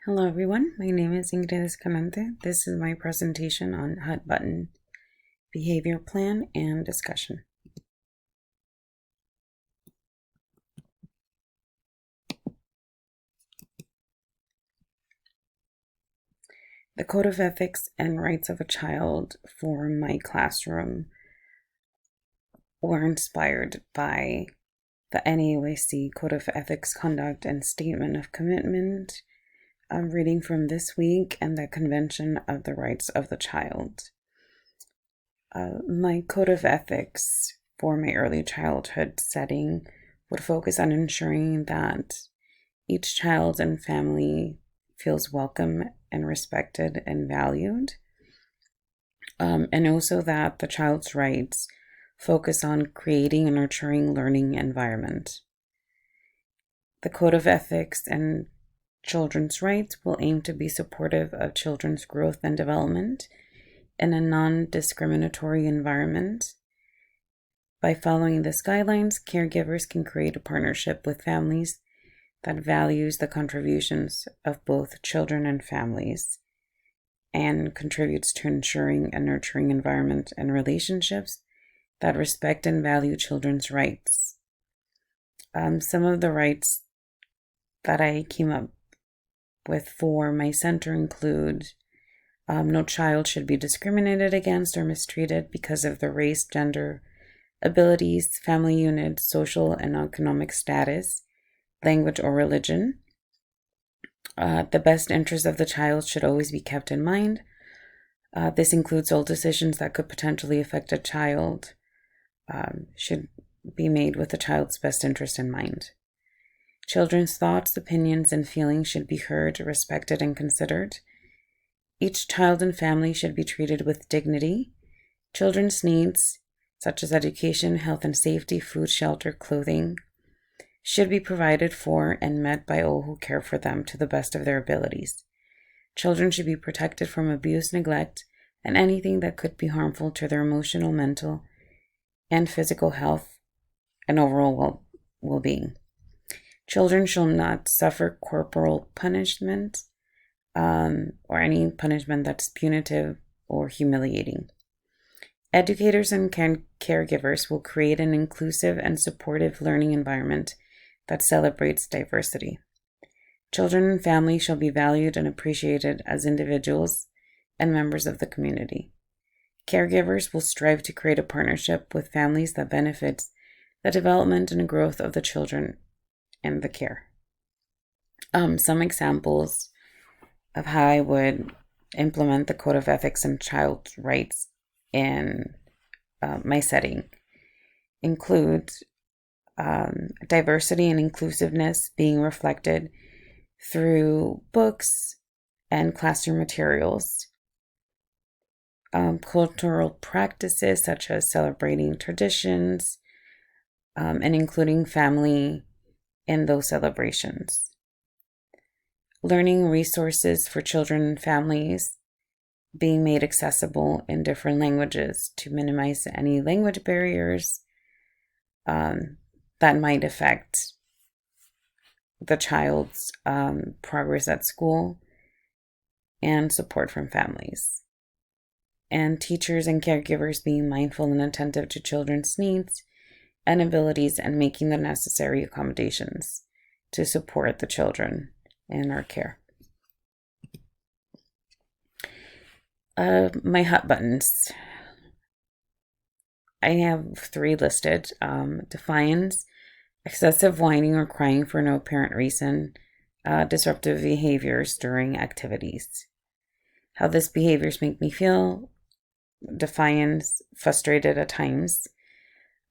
Hello everyone, my name is Ingrid Escalante. This is my presentation on Hot Button Behavior Plan and Discussion. The Code of Ethics and Rights of a Child for my classroom were inspired by the NAOIC Code of Ethics Conduct and Statement of Commitment. I'm reading from this week and the Convention of the Rights of the Child. My Code of Ethics for my early childhood setting would focus on ensuring that each child and family feels welcome and respected and valued. And also that the child's rights focus on creating a nurturing learning environment. The Code of Ethics and Children's Rights will aim to be supportive of children's growth and development in a non-discriminatory environment. By following these guidelines, caregivers can create a partnership with families that values the contributions of both children and families and contributes to ensuring a nurturing environment and relationships that respect and value children's rights. Some of the rights that I came up with for my center include no child should be discriminated against or mistreated because of their race, gender, abilities, family unit, social and economic status, language, or religion. The best interest of the child should always be kept in mind. This includes all decisions that could potentially affect a child should be made with the child's best interest in mind. Children's thoughts, opinions, and feelings should be heard, respected, and considered. Each child and family should be treated with dignity. Children's needs, such as education, health and safety, food, shelter, clothing, should be provided for and met by all who care for them to the best of their abilities. Children should be protected from abuse, neglect, and anything that could be harmful to their emotional, mental, and physical health and overall well-being. Children shall not suffer corporal punishment or any punishment that's punitive or humiliating. Educators and caregivers will create an inclusive and supportive learning environment that celebrates diversity. Children and families shall be valued and appreciated as individuals and members of the community. Caregivers will strive to create a partnership with families that benefits the development and growth of the children and the care. Some examples of how I would implement the Code of Ethics and Child's Rights in my setting include diversity and inclusiveness being reflected through books and classroom materials, cultural practices such as celebrating traditions and including family in those celebrations, learning resources for children and families being made accessible in different languages to minimize any language barriers that might affect the child's progress at school, and support from families. And teachers and caregivers being mindful and attentive to children's needs and abilities and making the necessary accommodations to support the children in our care. My hot buttons. I have 3 listed. Defiance, excessive whining or crying for no apparent reason, disruptive behaviors during activities. How these behaviors make me feel: defiance, frustrated at times.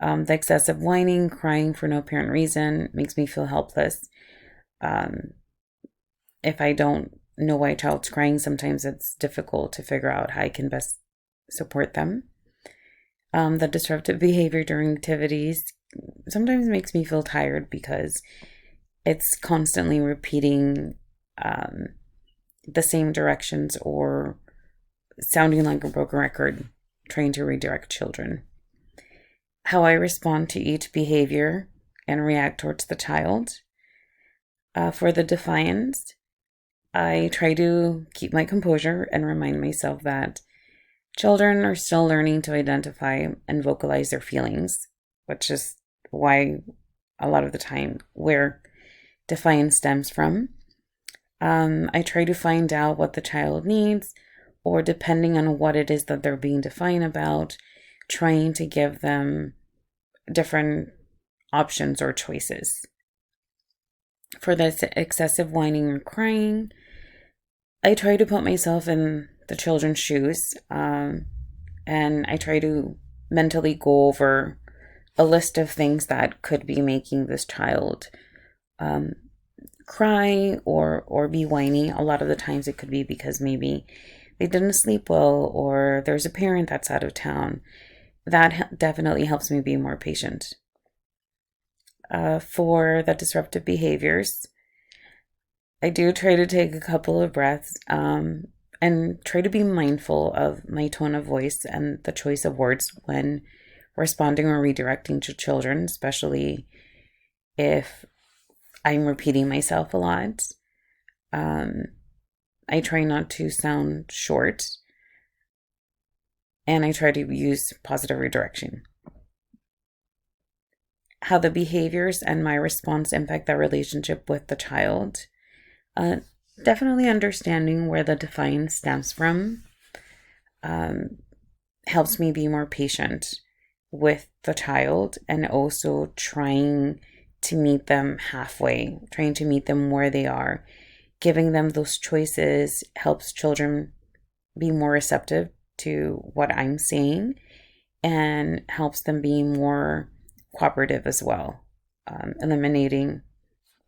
The excessive whining, crying for no apparent reason makes me feel helpless. If I don't know why a child's crying, sometimes it's difficult to figure out how I can best support them. The disruptive behavior during activities sometimes makes me feel tired because it's constantly repeating the same directions or sounding like a broken record, trying to redirect children. How I respond to each behavior and react towards the child. For the defiance, I try to keep my composure and remind myself that children are still learning to identify and vocalize their feelings, which is why a lot of the time where defiance stems from. I try to find out what the child needs, or depending on what it is that they're being defiant about, trying to give them different options or choices. For this excessive whining or crying, I try to put myself in the children's shoes, and I try to mentally go over a list of things that could be making this child cry or be whiny. A lot of the times it could be because maybe they didn't sleep well or there's a parent that's out of town. That definitely helps me be more patient. For the disruptive behaviors, I do try to take a couple of breaths and try to be mindful of my tone of voice and the choice of words when responding or redirecting to children, especially if I'm repeating myself a lot. I try not to sound short, and I try to use positive redirection. How the behaviors and my response impact the relationship with the child. Definitely understanding where the defiance stems from helps me be more patient with the child, and also trying to meet them halfway, trying to meet them where they are. Giving them those choices helps children be more receptive to what I'm saying and helps them be more cooperative as well, eliminating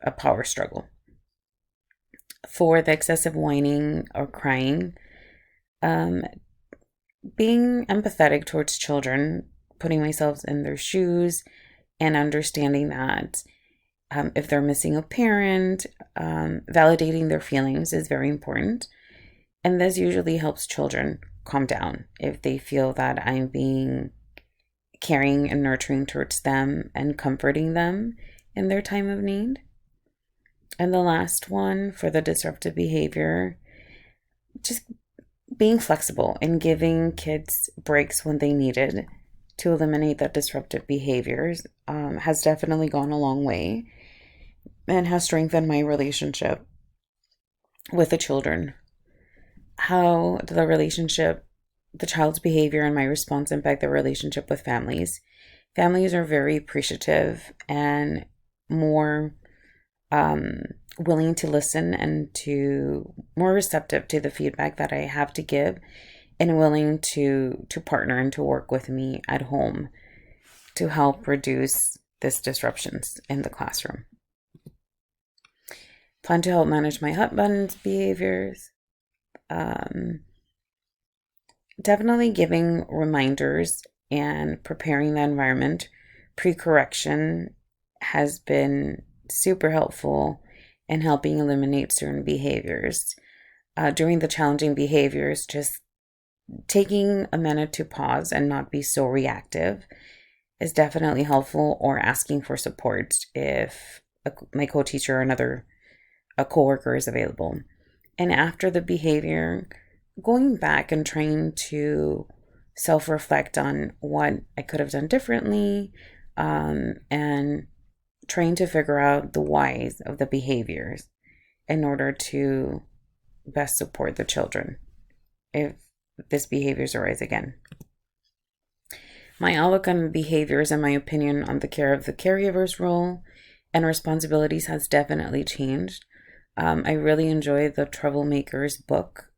a power struggle. For the excessive whining or crying, being empathetic towards children, putting myself in their shoes, and understanding that if they're missing a parent, validating their feelings is very important. And this usually helps children calm down if they feel that I'm being caring and nurturing towards them and comforting them in their time of need. And the last one for the disruptive behavior, just being flexible and giving kids breaks when they need it to eliminate the disruptive behaviors has definitely gone a long way and has strengthened my relationship with the children. How the relationship, the child's behavior and my response impact the relationship with families. Families are very appreciative and more willing to listen and to more receptive to the feedback that I have to give, and willing to partner and to work with me at home to help reduce these disruptions in the classroom. Plan to help manage my husband's behaviors. Definitely giving reminders and preparing the environment pre-correction has been super helpful in helping eliminate certain behaviors. During the challenging behaviors, just taking a minute to pause and not be so reactive is definitely helpful, or asking for support if my co-teacher or a coworker is available. And after the behavior, going back and trying to self-reflect on what I could have done differently, and trying to figure out the whys of the behaviors in order to best support the children if this behaviors arise again. My outlook on behaviors and my opinion on the care of the caregiver's role and responsibilities has definitely changed. I really enjoy the Troublemaker's book,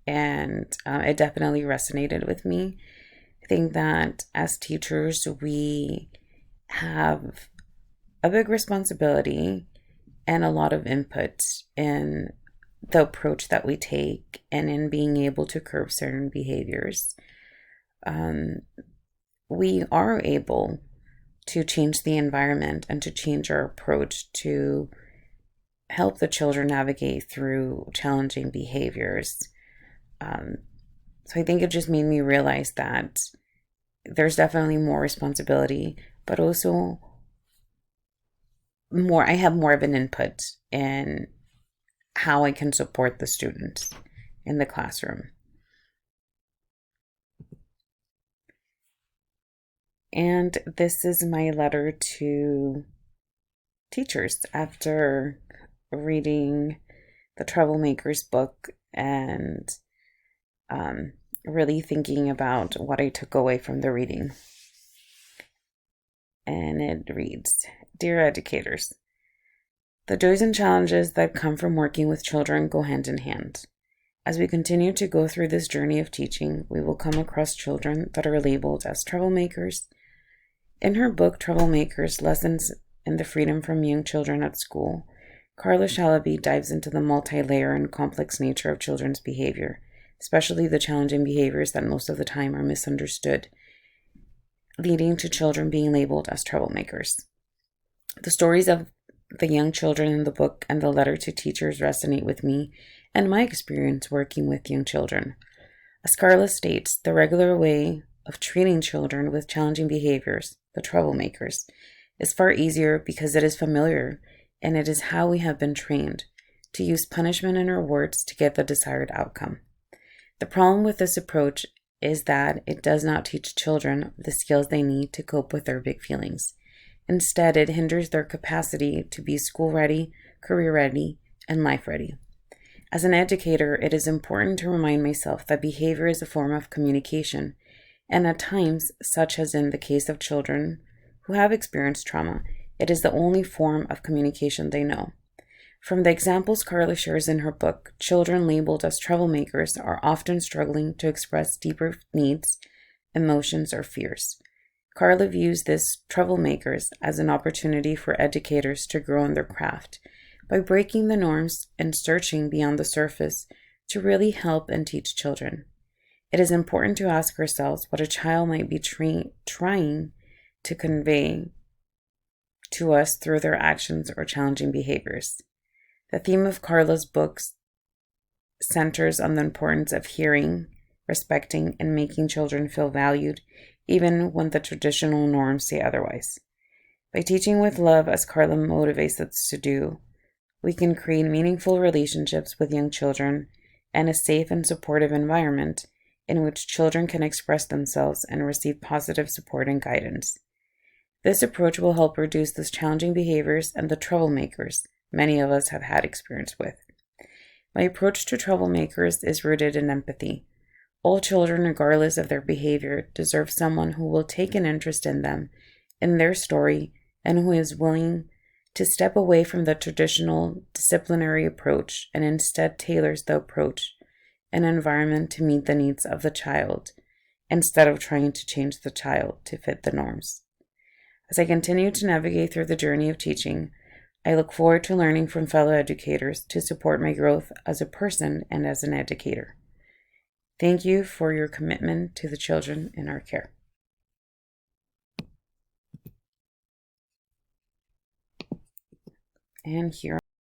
and it definitely resonated with me. I think that as teachers, we have a big responsibility and a lot of input in the approach that we take and in being able to curb certain behaviors. We are able to change the environment and to change our approach to help the children navigate through challenging behaviors. So I think it just made me realize that there's definitely more responsibility, but also I have more of an input in how I can support the students in the classroom. And this is my letter to teachers after reading the Troublemakers book and really thinking about what I took away from the reading. And it reads, Dear educators, the joys and challenges that come from working with children go hand in hand. As we continue to go through this journey of teaching, we will come across children that are labeled as troublemakers. In her book, Troublemakers, Lessons in the Freedom from Young Children at School, Carla Shalaby dives into the multi-layer and complex nature of children's behavior, especially the challenging behaviors that most of the time are misunderstood, leading to children being labeled as troublemakers. The stories of the young children in the book and the letter to teachers resonate with me and my experience working with young children. As Carla states, the regular way of treating children with challenging behaviors, the troublemakers, is far easier because it is familiar and it is how we have been trained to use punishment and rewards to get the desired outcome. The problem with this approach is that it does not teach children the skills they need to cope with their big feelings. Instead, it hinders their capacity to be school ready, career ready, and life ready. As an educator, it is important to remind myself that behavior is a form of communication, and at times, such as in the case of children who have experienced trauma, it is the only form of communication they know. From the examples Carla shares in her book, children labeled as troublemakers are often struggling to express deeper needs, emotions, or fears. Carla views these troublemakers as an opportunity for educators to grow in their craft by breaking the norms and searching beyond the surface to really help and teach children. It is important to ask ourselves what a child might be trying to convey to us through their actions or challenging behaviors. The theme of Carla's books centers on the importance of hearing, respecting, and making children feel valued, even when the traditional norms say otherwise. By teaching with love, as Carla motivates us to do, we can create meaningful relationships with young children and a safe and supportive environment in which children can express themselves and receive positive support and guidance. This approach will help reduce those challenging behaviors and the troublemakers many of us have had experience with. My approach to troublemakers is rooted in empathy. All children, regardless of their behavior, deserve someone who will take an interest in them, in their story, and who is willing to step away from the traditional disciplinary approach and instead tailors the approach and environment to meet the needs of the child, instead of trying to change the child to fit the norms. As I continue to navigate through the journey of teaching, I look forward to learning from fellow educators to support my growth as a person and as an educator. Thank you for your commitment to the children in our care. And here